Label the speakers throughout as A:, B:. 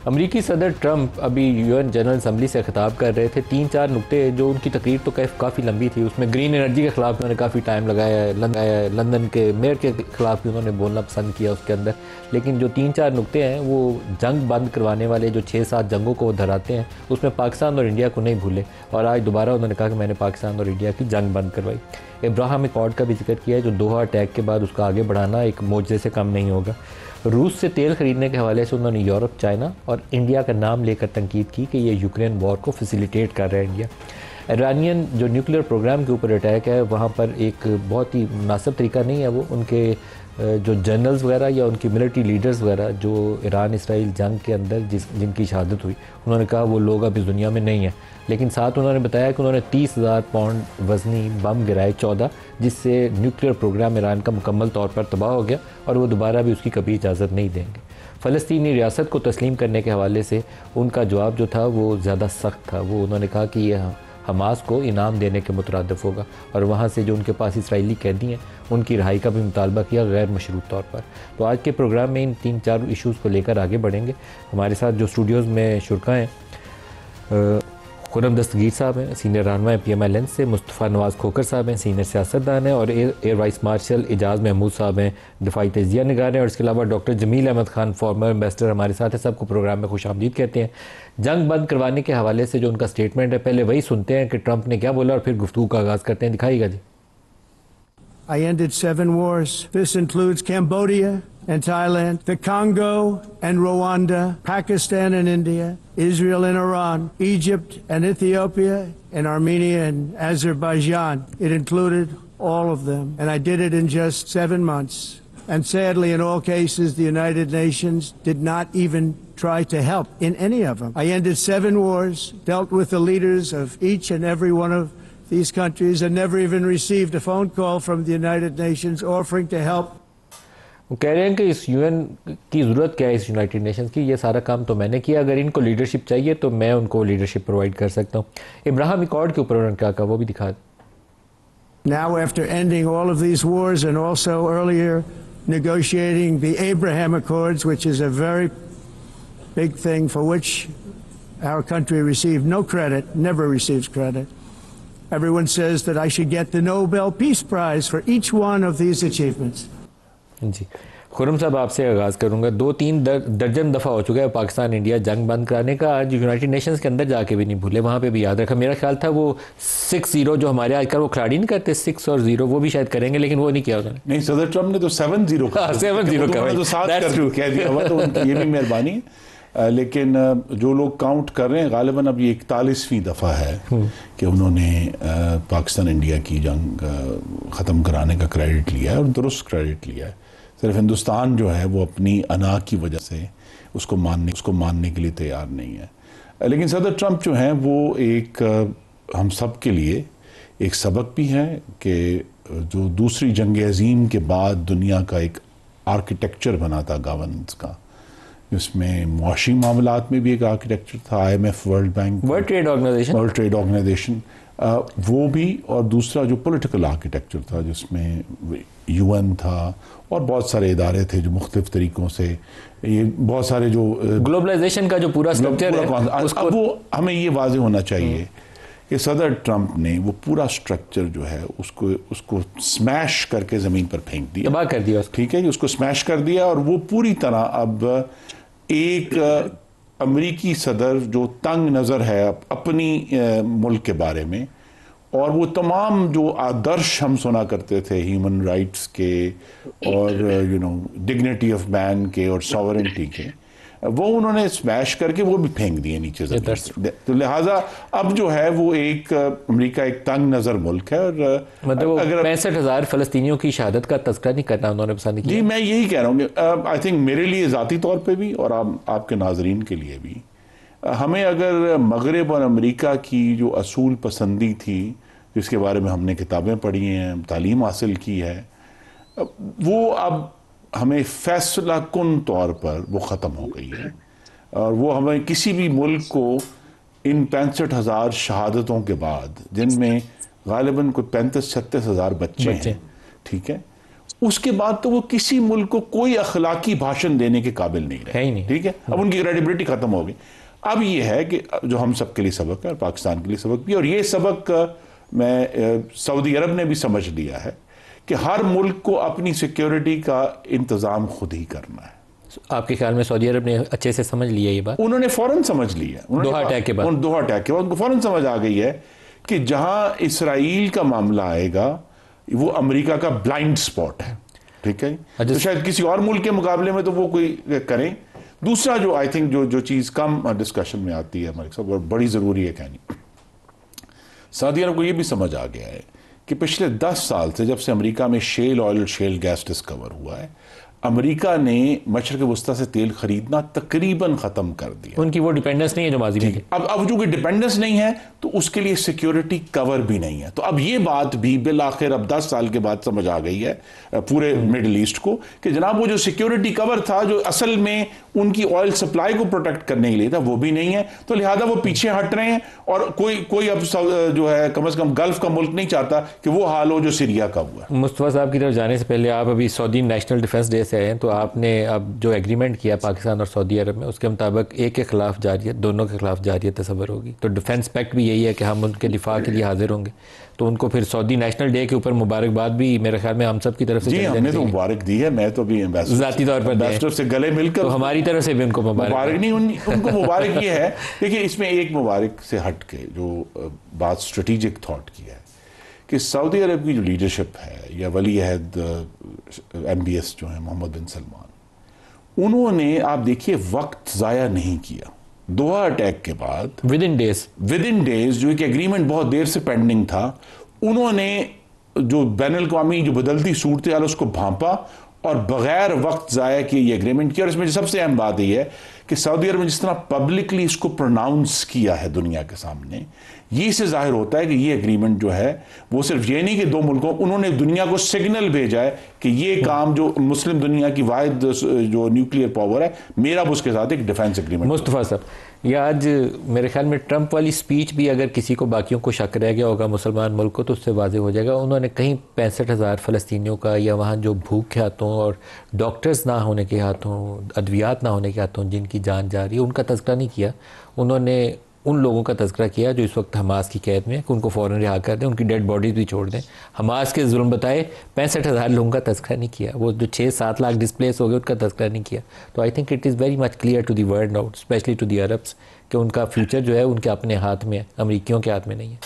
A: امریکی صدر ٹرمپ ابھی UN جنرل اسمبلی سے خطاب کر رہے تھے. 3-4 نقطے جو ان کی تقریر تو کافی لمبی تھی, اس میں گرین انرجی کے خلاف انہوں نے کافی ٹائم لگایا ہے, لندن کے میئر کے خلاف بھی انہوں نے بولنا پسند کیا اس کے اندر. لیکن جو 3-4 نقطے ہیں وہ جنگ بند کروانے والے, جو 6-7 جنگوں کو وہ دہراتے ہیں, اس میں پاکستان اور انڈیا کو نہیں بھولے. اور آج دوبارہ انہوں نے کہا کہ میں نے پاکستان اور انڈیا کی جنگ بند کروائی. ابراہیم اکارڈ کا بھی ذکر کیا ہے, جو دوحہ اٹیک کے بعد اس کا آگے بڑھانا ایک معجزے سے کم نہیں ہوگا. روس سے تیل خریدنے کے حوالے سے انہوں نے یورپ, چائنا اور انڈیا کا نام لے کر تنقید کی کہ یہ یوکرین وار کو فیسیلیٹیٹ کر رہا ہے انڈیا. ایرانین جو نیوکلیئر پروگرام کے اوپر اٹیک ہے, وہاں پر ایک بہت ہی مناسب طریقہ نہیں ہے وہ. ان کے جو جنرلز وغیرہ یا ان کی ملٹری لیڈرز وغیرہ جو ایران اسرائیل جنگ کے اندر جن کی شہادت ہوئی, انہوں نے کہا وہ لوگ اب اس دنیا میں نہیں ہیں. لیکن ساتھ انہوں نے بتایا کہ انہوں نے 30,000 پاؤنڈ وزنی بم گرائے 14, جس سے نیوکلیئر پروگرام ایران کا مکمل طور پر تباہ ہو گیا اور وہ دوبارہ بھی اس کی کبھی اجازت نہیں دیں گے. فلسطینی ریاست کو تسلیم کرنے کے حوالے سے ان کا جواب جو تھا وہ زیادہ سخت تھا. وہ انہوں نے کہا کہ یہ حماس کو انعام دینے کے مترادف ہوگا, اور وہاں سے جو ان کے پاس اسرائیلی قیدی ہیں ان کی رہائی کا بھی مطالبہ کیا غیر مشروط طور پر. تو آج کے پروگرام میں ان 3-4 ایشوز کو لے کر آگے بڑھیں گے. ہمارے ساتھ جو اسٹوڈیوز میں شرکا ہیں, خرم دستگیر صاحب ہیں, سینئر رہنما PMI لینس سے, مصطفیٰ نواز کھوکر صاحب ہیں, سینئر سیاستدان ہیں, اور ایئر وائس مارشل اعجاز محمود صاحب ہیں, دفاعی تجزیہ نگار ہیں, اور اس کے علاوہ ڈاکٹر جمیل احمد خان فارمر ایمبیسڈر ہمارے ساتھ ہیں. سب کو پروگرام میں خوش آمدید کہتے ہیں. جنگ بند کروانے کے حوالے سے جو ان کا سٹیٹمنٹ ہے, پہلے وہی سنتے ہیں کہ ٹرمپ نے کیا بولا اور پھر گفتگو کا آغاز کرتے ہیں. دکھائیے گا جی.
B: I ended 7 wars. This includes Cambodia and Thailand, the Congo and Rwanda, Pakistan and India, Israel and Iran, Egypt and Ethiopia, and Armenia and Azerbaijan. It included all of them. And I did it in just 7 months. And sadly, in all cases, the United Nations did not even try to help in any of them. I ended 7 wars, dealt with the leaders of each and every one of these countries, and never even received a phone call from the United Nations offering to help.
A: وہ کہہ رہے ہیں کہ اس UN کی ضرورت کیا ہے, اس United nations کی, یہ سارا کام تو میں نے کیا, اگر ان کو لیڈرشپ چاہیے تو میں ان کو لیڈرشپ پرووائڈ کر سکتا ہوں. ابراہیم اکارڈ کے اوپر انہوں نے کیا کہا وہ بھی دکھا دیں.
B: Now, after ending all of these wars and also earlier negotiating the Abraham Accords, which is a very big thing for which our country received no credit, never receives credit. Everyone says that I should get the Nobel Peace Prize for each one of these achievements.
A: جی خرم صاحب آپ سے آغاز کروں گا. 2-3 درجن دفعہ ہو چکا ہے Pakistan India جنگ بند کرانے کا. آج یونائٹڈ نیشنز کے اندر جا کے بھی نہیں بھولے, وہاں پہ بھی یاد رکھا. میرا خیال تھا وہ 6-0 جو ہمارے آج کل وہ کھلاڑی نہیں کرتے 6 اور 0, وہ بھی شاید کریں گے, لیکن وہ نہیں کیا انہوں نے.
C: نہیں, صدر ٹرمپ نے تو 7-0
A: کہا. 7-0
C: کہہ دیا ہوا, تو ان کی یہ بھی مہربانی ہے. لیکن جو لوگ کاؤنٹ کر رہے ہیں غالباً اب یہ 41ویں دفعہ ہے کہ انہوں نے پاکستان انڈیا کی جنگ ختم کرانے کا کریڈٹ لیا ہے, اور درست کریڈٹ لیا ہے. صرف ہندوستان جو ہے وہ اپنی انا کی وجہ سے اس کو ماننے کے لیے تیار نہیں ہے. لیکن صدر ٹرمپ جو ہیں وہ ایک ہم سب کے لیے ایک سبق بھی ہے کہ جو دوسری جنگ عظیم کے بعد دنیا کا ایک آرکیٹیکچر بنا تھا گورننس کا, جس میں معاشی معاملات میں بھی ایک آرکیٹیکچر تھا, IMF, World Bank,
A: World Trade Organization, وہ بھی, اور دوسرا جو پولیٹیکل آرکیٹیکچر تھا جس میں UN تھا اور بہت سارے ادارے تھے جو مختلف طریقوں سے, یہ بہت سارے جو گلوبلائزیشن کا جو پورا اسٹرکچر ہے,
C: اب وہ ہمیں یہ واضح ہونا چاہیے کہ صدر ٹرمپ نے وہ پورا اسٹرکچر جو ہے اس کو سمیش کر کے زمین پر پھینک دیا,
A: تباہ کر دیا.
C: ٹھیک ہے جی, اس کو سمیش کر دیا, اور وہ پوری طرح اب ایک امریکی صدر جو تنگ نظر ہے اپنی ملک کے بارے میں, اور وہ تمام جو آدرش ہم سنا کرتے تھے ہیومن رائٹس کے اور ڈگنیٹی آف مین کے اور ساورنٹی کے, وہ انہوں نے سمیش کر کے وہ بھی پھینک دیے نیچے زمین. تو لہٰذا اب جو ہے وہ ایک امریکہ ایک تنگ نظر ملک ہے. اور
A: مطلب اگر 65,000 فلسطینیوں کی شہادت کا تذکرہ نہیں کرنا انہوں نے پسند کیا.
C: جی میں یہی کہہ رہا ہوں کہ آئی تھنک میرے لیے ذاتی طور پہ بھی اور آپ کے ناظرین کے لیے بھی, ہمیں اگر مغرب اور امریکہ کی جو اصول پسندی تھی جس کے بارے میں ہم نے کتابیں پڑھی ہیں, تعلیم حاصل کی ہے, وہ اب ہمیں فیصلہ کن طور پر وہ ختم ہو گئی ہے. اور وہ ہمیں کسی بھی ملک کو ان 65,000 شہادتوں کے بعد, جن میں غالباً کوئی 35-36 ہزار بچے ہیں, ٹھیک ہے, اس کے بعد تو وہ کسی ملک کو کوئی اخلاقی بھاشن دینے کے قابل نہیں رہے.
A: ہے ہی نہیں.
C: ٹھیک ہے, اب ان کی کریڈیبلٹی ختم ہو گئی. اب یہ ہے کہ جو ہم سب کے لیے سبق ہے اور پاکستان کے لیے سبق بھی, اور یہ سبق میں سعودی عرب نے بھی سمجھ لیا ہے کہ ہر ملک کو اپنی سیکیورٹی کا انتظام خود ہی کرنا ہے.
A: آپ کے خیال میں سعودی عرب نے اچھے سے سمجھ لیا یہ بات؟
C: انہوں نے فوراً سمجھ لیا,
A: دوحہ اٹیک کے بعد
C: ان کو فوراً سمجھ آ گئی ہے کہ جہاں اسرائیل کا معاملہ آئے گا وہ امریکہ کا بلائنڈ سپاٹ ہے. ٹھیک ہے, تو شاید کسی اور ملک کے مقابلے میں تو وہ کوئی کریں. دوسرا جو آئی تھنک جو چیز کم ڈسکشن میں آتی ہے ملک صاحب اور بڑی ضروری ہے کہنی, سعودی عرب کو یہ بھی سمجھ آ گیا ہے کہ پچھلے 10 سال سے جب سے امریکہ میں shale oil shale gas discover ہوا ہے, امریکہ نے مشرق وسطی سے تیل خریدنا تقریباً ختم کر دیا.
A: ان کی وہ ڈیپینڈنس نہیں ہے جو ماضی میں تھی.
C: اب جو کہ ڈیپینڈنس نہیں ہے تو اس کے لیے سیکیورٹی کور بھی نہیں ہے. تو اب یہ بات بھی بالآخر اب 10 سال کے بعد سمجھ آ گئی ہے پورے مڈل ایسٹ کو کہ جناب وہ جو سیکیورٹی کور تھا جو اصل میں ان کی آئل سپلائی کو پروٹیکٹ کرنے کے لیے تھا وہ بھی نہیں ہے. تو لہذا وہ پیچھے ہٹ رہے ہیں اور کوئی اب جو ہے کم از کم گلف کا ملک نہیں چاہتا کہ وہ حال ہو جو سیریا کا ہوا.
A: مصطفیٰ صاحب کی طرف جانے سے پہلے آپ ابھی سعودی نیشنل ڈیفنس ڈے سے آئے ہیں, تو آپ نے اب جو ایگریمنٹ کیا پاکستان اور سعودی عرب میں اس کے مطابق ایک کے خلاف جاریت, دونوں کے خلاف جاریت تصور ہوگی. تو ڈیفنس پیکٹ بھی یہی ہے کہ ہم ان کے دفاع کے لیے حاضر ہوں گے. تو ان کو پھر سعودی نیشنل ڈے کے اوپر مبارکباد بھی میرے خیال میں ہم سب کی طرف سے
C: جی ہم نے تو مبارک دی ہے. میں تو بھی
A: ذاتی طور پر
C: ایمبیسڈر سے گلے مل کر,
A: تو ہماری طرف سے بھی ان کو
C: مبارک نہیں, ان کو مبارک یہ ہے. دیکھیے اس میں ایک مبارک سے ہٹ کے جو بات اسٹریٹجک تھاٹ کی ہے کہ سعودی عرب کی جو لیڈرشپ ہے یا ولی عہد MBS جو ہیں محمد بن سلمان, انہوں نے آپ دیکھیے وقت ضائع نہیں کیا. دوحہ اٹیک کے بعد
A: ود ان ڈیز جو ایک ایگریمنٹ بہت دیر سے پینڈنگ تھا, انہوں نے جو بین الاقوامی جو بدلتی صورتحال اس کو بھانپا اور بغیر وقت ضائع کیے یہ ایگریمنٹ کیا. اور اس میں سب سے اہم بات یہ ہے کہ سعودی عرب نے جس طرح پبلکلی اس کو پروناؤنس کیا ہے دنیا کے سامنے, یہ سے ظاہر ہوتا ہے کہ یہ ایگریمنٹ جو ہے وہ صرف یہ نہیں کہ دو ملکوں, انہوں نے دنیا کو سگنل بھیجا ہے کہ یہ کام جو مسلم دنیا کی واحد جو نیوکلیئر پاور ہے میرا اس کے ساتھ ایک ڈیفنس ایگریمنٹ. مصطفیٰ صاحب, یہ آج میرے خیال میں ٹرمپ والی سپیچ بھی اگر کسی کو باقیوں کو شک رہ گیا ہوگا مسلمان ملک کو تو اس سے واضح ہو جائے گا. انہوں نے کہیں 65,000 فلسطینیوں کا یا وہاں جو بھوک کے ہاتھوں اور ڈاکٹرز نہ ہونے کے ہاتھوں, ادویات نہ ہونے کے ہاتھوں جن کی جان جا رہی ہے, ان کا تذکرہ نہیں کیا. انہوں نے ان لوگوں کا تذکرہ کیا جو اس وقت حماس کی قید میں کہ ان کو فوراً رہا کر دیں, ان کی ڈیڈ باڈیز بھی چھوڑ دیں. حماس کے ظلم بتائے 65,000 لوگوں کا تذکرہ نہیں کیا. وہ جو 6-7 لاکھ ڈسپلیس ہو گئے ان کا تذکرہ نہیں کیا. تو I think it is very much clear to the world now, especially to the Arabs, کہ ان کا فیوچر جو ہے ان کے اپنے ہاتھ میں ہے, امریکیوں کے ہاتھ میں نہیں ہے.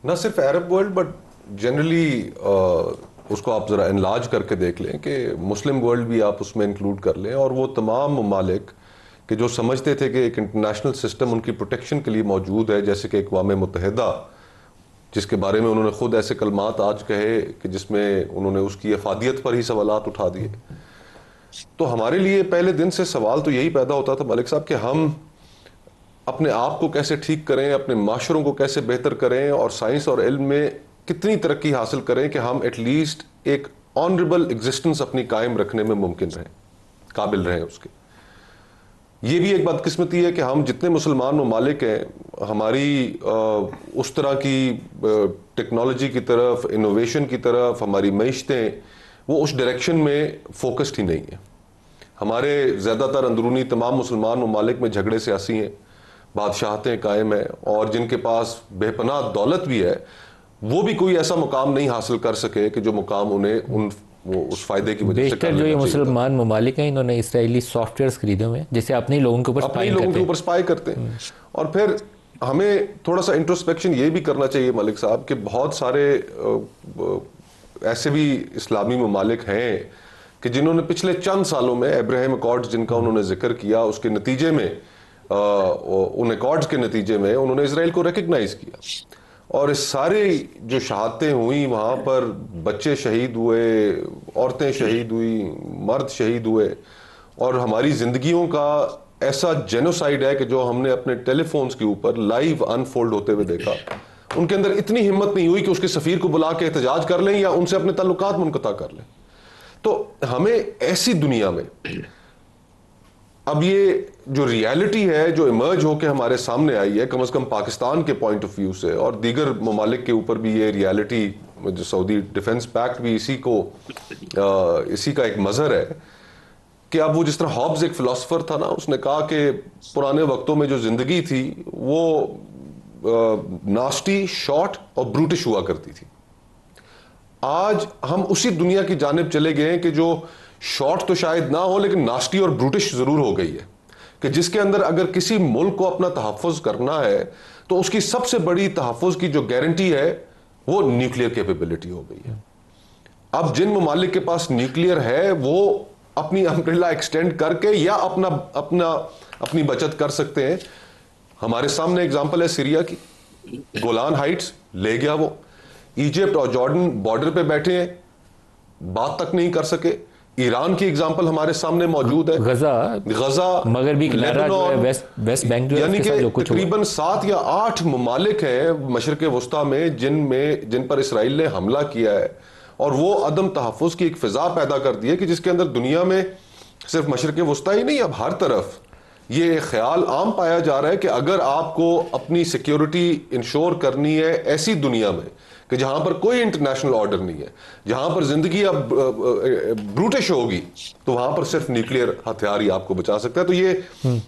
D: نہ صرف عرب ورلڈ بٹ جنرلی اس کو آپ ذرا انلارج کر کے دیکھ لیں کہ مسلم ورلڈ بھی آپ اس میں انکلوڈ کر لیں, اور وہ تمام ممالک کہ جو سمجھتے تھے کہ ایک انٹرنیشنل سسٹم ان کی پروٹیکشن کے لیے موجود ہے, جیسے کہ اقوام متحدہ جس کے بارے میں انہوں نے خود ایسے کلمات آج کہے کہ جس میں انہوں نے اس کی افادیت پر ہی سوالات اٹھا دیے. تو ہمارے لیے پہلے دن سے سوال تو یہی پیدا ہوتا تھا ملک صاحب کہ ہم اپنے آپ کو کیسے ٹھیک کریں, اپنے معاشروں کو کیسے بہتر کریں, اور سائنس اور علم میں کتنی ترقی حاصل کریں کہ ہم ایٹ لیسٹ ایک آنریبل ایگزسٹنس اپنی قائم رکھنے میں ممکن رہیں, قابل رہیں اس کے. یہ بھی ایک بدقسمتی ہے کہ ہم جتنے مسلمان ممالک ہیں ہماری اس طرح کی ٹیکنالوجی کی طرف, انوویشن کی طرف, ہماری معیشتیں وہ اس ڈائریکشن میں فوکسڈ ہی نہیں ہیں. ہمارے زیادہ تر اندرونی تمام مسلمان ممالک میں جھگڑے سیاسی ہیں, بادشاہتیں قائم ہیں, اور جن کے پاس بے پناہ دولت بھی ہے وہ بھی کوئی ایسا مقام نہیں حاصل کر سکے کہ جو مقام انہیں اس فائدے کی وجہ سے
A: بیشتر جو یہ مسلمان ممالک ہیں انہوں نے اسرائیلی سافٹ ویئرز خریدے ہوئے ہیں جسے اپنے لوگوں کے اوپر
D: سپائی کرتے ہیں. اور پھر ہمیں تھوڑا سا انٹروسپیکشن یہ بھی کرنا چاہیے ملک صاحب کہ بہت سارے ایسے بھی اسلامی ممالک ہیں کہ جنہوں نے پچھلے چند سالوں میں ابراہیم اکارڈز جن کا انہوں نے ذکر کیا اس کے نتیجے میں ان اکارڈز کے نتیجے میں انہوں نے اسرائیل کو ریکگنائز کیا, اور اس ساری جو شہادتیں ہوئیں وہاں پر بچے شہید ہوئے, عورتیں شہید ہوئی, مرد شہید ہوئے, اور ہماری زندگیوں کا ایسا جینوسائیڈ ہے کہ جو ہم نے اپنے ٹیلی فونز کے اوپر لائیو انفولڈ ہوتے ہوئے دیکھا. ان کے اندر اتنی ہمت نہیں ہوئی کہ اس کے سفیر کو بلا کے احتجاج کر لیں یا ان سے اپنے تعلقات منقطع کر لیں. تو ہمیں ایسی دنیا میں اب یہ جو ریالٹی ہے جو ایمرج ہو کے ہمارے سامنے آئی ہے, کم از کم پاکستان کے پوائنٹ آف ویو سے, اور دیگر ممالک کے اوپر بھی یہ ریالٹی جو سعودی ڈیفنس پیکٹ بھی اسی کا ایک مظہر ہے کہ اب وہ جس طرح ہابز ایک فلاسفر تھا نا, اس نے کہا کہ پرانے وقتوں میں جو زندگی تھی وہ ناسٹی, شارٹ اور بروٹش ہوا کرتی تھی. آج ہم اسی دنیا کی جانب چلے گئے ہیں کہ جو شارٹ تو شاید نہ ہو لیکن ناسٹی اور بروٹش ضرور ہو گئی ہے, کہ جس کے اندر اگر کسی ملک کو اپنا تحفظ کرنا ہے تو اس کی سب سے بڑی تحفظ کی جو گارنٹی ہے وہ نیوکلیئر کیپیبلٹی ہو گئی ہے. اب جن ممالک کے پاس نیوکلیئر ہے وہ اپنی امبریلا ایکسٹینڈ کر کے یا اپنی بچت کر سکتے ہیں. ہمارے سامنے اگزامپل ہے سیریا کی, گولان ہائٹس لے گیا وہ, ایجپٹ اور جارڈن بارڈر پہ بیٹھے ہیں, بات تک نہیں کر سکے. ایران کی اگزامپل ہمارے سامنے موجود ہے, غزہ,
A: مغربی کنارہ جو ہے, ویسٹ بینک جو ہے,
D: یعنی کہ تقریباً 7 یا 8 ممالک ہیں مشرق وسطیٰ میں جن پر اسرائیل نے حملہ کیا ہے, اور وہ عدم تحفظ کی ایک فضا پیدا کر دی ہے کہ جس کے اندر دنیا میں صرف مشرق وسطیٰ ہی نہیں, اب ہر طرف یہ خیال عام پایا جا رہا ہے کہ اگر آپ کو اپنی سیکیورٹی انشور کرنی ہے ایسی دنیا میں کہ جہاں پر کوئی انٹرنیشنل آرڈر نہیں ہے, جہاں پر زندگی اب بروٹش ہوگی, تو وہاں پر صرف نیوکلیئر ہتھیار ہی آپ کو بچا سکتا ہے. تو یہ